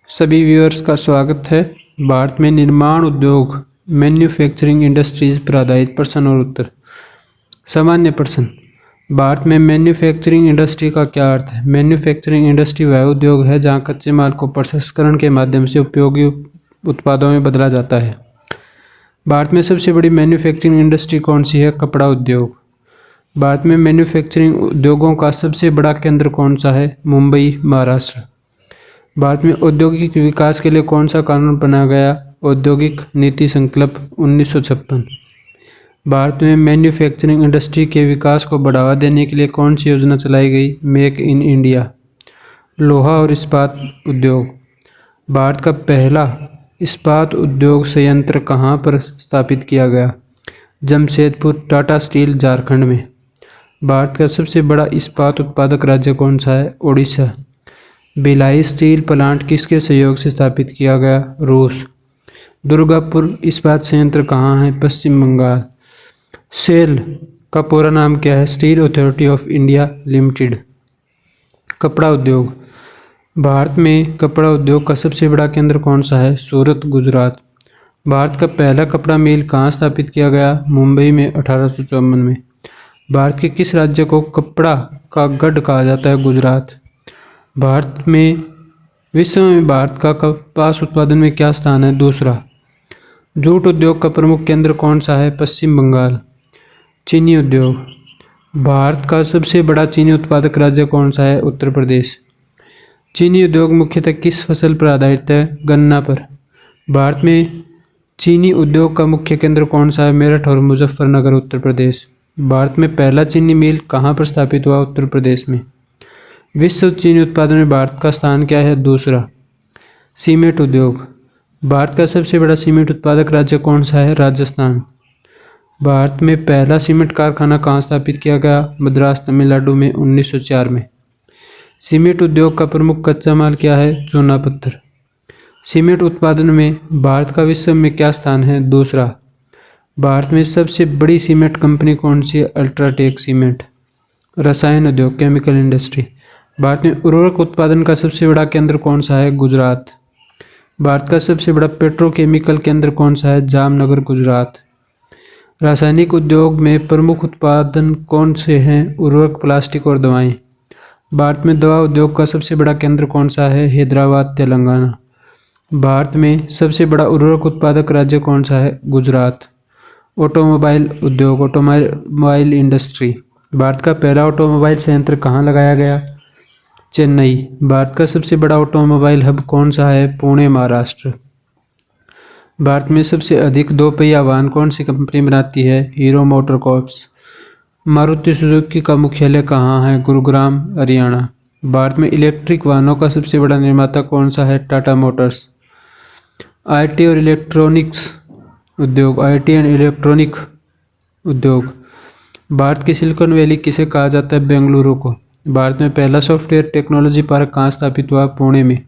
सभी व्यूअर्स का स्वागत है। भारत में निर्माण उद्योग मैन्युफैक्चरिंग इंडस्ट्रीज पर आधारित प्रश्न और उत्तर। सामान्य प्रश्न, भारत में मैन्युफैक्चरिंग इंडस्ट्री का क्या अर्थ है? मैन्युफैक्चरिंग इंडस्ट्री वह उद्योग है जहां कच्चे माल को प्रसंस्करण के माध्यम से उपयोगी उत्पादों में बदला जाता है। भारत में सबसे बड़ी मैन्युफैक्चरिंग इंडस्ट्री कौन सी है? कपड़ा उद्योग। भारत में मैन्युफैक्चरिंग उद्योगों का सबसे बड़ा केंद्र कौन सा है? मुंबई, महाराष्ट्र। भारत में औद्योगिक विकास के लिए कौन सा कानून बनाया गया? औद्योगिक नीति संकल्प 1956। भारत में मैन्युफैक्चरिंग इंडस्ट्री के विकास को बढ़ावा देने के लिए कौन सी योजना चलाई गई? Make in India. लोहा और इस्पात उद्योग। भारत का पहला इस्पात उद्योग संयंत्र कहाँ पर स्थापित किया गया? जमशेदपुर, टाटा स्टील, झारखंड में। भारत का सबसे बड़ा इस्पात उत्पादक राज्य कौन सा है? ओडिशा। भिलाई स्टील प्लांट किसके सहयोग से स्थापित किया गया? रूस। दुर्गापुर इस्पात संयंत्र कहाँ है? पश्चिम बंगाल। सेल का पूरा नाम क्या है? Steel authority of India limited. कपड़ा उद्योग। भारत में कपड़ा उद्योग का सबसे बड़ा केंद्र कौन सा है? सूरत, गुजरात। भारत का पहला कपड़ा मिल कहाँ स्थापित किया गया? मुंबई में 1854 में। भारत के किस राज्य को कपड़ा का गढ़ कहा जाता है? गुजरात। भारत में विश्व में भारत का कपास उत्पादन में क्या स्थान है? दूसरा। जूट उद्योग का प्रमुख केंद्र कौन सा है? पश्चिम बंगाल। चीनी उद्योग। भारत का सबसे बड़ा चीनी उत्पादक राज्य कौन सा है? उत्तर प्रदेश। चीनी उद्योग मुख्यतः किस फसल पर आधारित है? गन्ना पर। भारत में चीनी उद्योग का मुख्य केंद्र कौन सा है? मेरठ और मुजफ्फरनगर, उत्तर प्रदेश। भारत में पहला चीनी मिल कहाँ पर स्थापित हुआ? उत्तर प्रदेश में। विश्व चीनी उत्पादन में भारत का स्थान क्या है? दूसरा। सीमेंट उद्योग। भारत का सबसे बड़ा सीमेंट उत्पादक राज्य कौन सा है? राजस्थान। भारत में पहला सीमेंट कारखाना कहाँ स्थापित किया गया? मद्रास, तमिलनाडु में 1904 में। सीमेंट उद्योग का प्रमुख कच्चा माल क्या है? चूना पत्थर। सीमेंट उत्पादन में भारत का विश्व में क्या स्थान है? दूसरा। भारत में सबसे बड़ी सीमेंट कंपनी कौन सी है? UltraTech cement. रसायन उद्योग, केमिकल इंडस्ट्री। भारत में उर्वरक उत्पादन का सबसे बड़ा केंद्र कौन सा है? गुजरात। भारत का सबसे बड़ा पेट्रोकेमिकल केंद्र कौन सा है? जामनगर, गुजरात। रासायनिक उद्योग में प्रमुख उत्पादन कौन से हैं? उर्वरक, प्लास्टिक और दवाएं। भारत में दवा उद्योग का सबसे बड़ा केंद्र कौन सा है? हैदराबाद, तेलंगाना। भारत में सबसे बड़ा उर्वरक उत्पादक राज्य कौन सा है? गुजरात। ऑटोमोबाइल उद्योग, ऑटोमोबाइल इंडस्ट्री। भारत का पहला ऑटोमोबाइल संयंत्र कहाँ लगाया गया? चेन्नई। भारत का सबसे बड़ा ऑटोमोबाइल हब कौन सा है? पुणे, महाराष्ट्र। भारत में सबसे अधिक दो पहिया वाहन कौन सी कंपनी बनाती है? Hero motor corps. Maruti Suzuki का मुख्यालय कहाँ है? गुरुग्राम, हरियाणा। भारत में इलेक्ट्रिक वाहनों का सबसे बड़ा निर्माता कौन सा है? टाटा मोटर्स। आईटी और इलेक्ट्रॉनिक्स उद्योग, आईटी एंड इलेक्ट्रॉनिक उद्योग। भारत की सिलिकॉन वैली किसे कहा जाता है? बेंगलुरु को। भारत में पहला सॉफ्टवेयर टेक्नोलॉजी पार्क कहाँ स्थापित हुआ? पुणे में।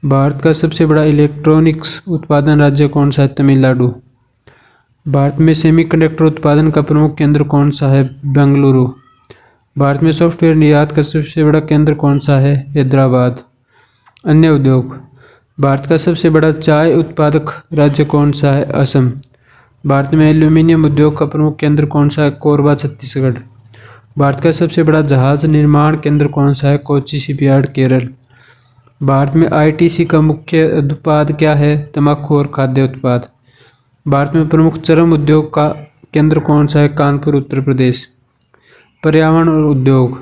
भारत का सबसे बड़ा इलेक्ट्रॉनिक्स उत्पादन राज्य कौन सा है? तमिलनाडु। भारत में सेमीकंडक्टर उत्पादन का प्रमुख केंद्र कौन सा है? बेंगलुरु। भारत में सॉफ्टवेयर निर्यात का सबसे बड़ा केंद्र कौन सा है? हैदराबाद। अन्य उद्योग। भारत का सबसे बड़ा चाय उत्पादक राज्य कौन सा है? असम। भारत में एल्यूमिनियम उद्योग का प्रमुख केंद्र कौन सा है? कोरबा, छत्तीसगढ़। भारत का सबसे बड़ा जहाज निर्माण केंद्र कौन सा है? कोच्चि शिपयार्ड, केरल। भारत में आईटीसी का मुख्य उत्पाद क्या है? तंबाकू और खाद्य उत्पाद। भारत में प्रमुख चर्म उद्योग का केंद्र कौन सा है? कानपुर, उत्तर प्रदेश। पर्यावरण और उद्योग।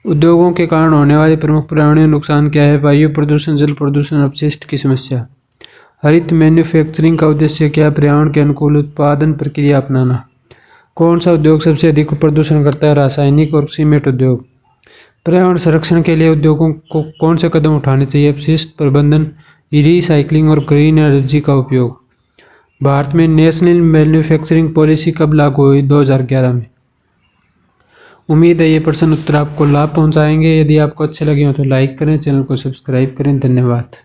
उद्योगों के कारण होने वाले प्रमुख पर्यावरणीय नुकसान क्या है? वायु प्रदूषण, जल प्रदूषण, अपशिष्ट की समस्या। हरित मैन्युफैक्चरिंग का उद्देश्य क्या है? पर्यावरण के अनुकूल उत्पादन प्रक्रिया अपनाना। कौन सा उद्योग सबसे अधिक प्रदूषण करता है? रासायनिक और सीमेंट उद्योग। पर्यावरण संरक्षण के लिए उद्योगों को कौन से कदम उठाने चाहिए? अपशिष्ट प्रबंधन, रीसाइक्लिंग और ग्रीन एनर्जी का उपयोग। भारत में नेशनल मैन्युफैक्चरिंग पॉलिसी कब लागू हुई? 2011 में। उम्मीद है ये प्रश्न उत्तर आपको लाभ पहुंचाएंगे। यदि आपको अच्छे लगे हो तो लाइक करें, चैनल को सब्सक्राइब करें। धन्यवाद।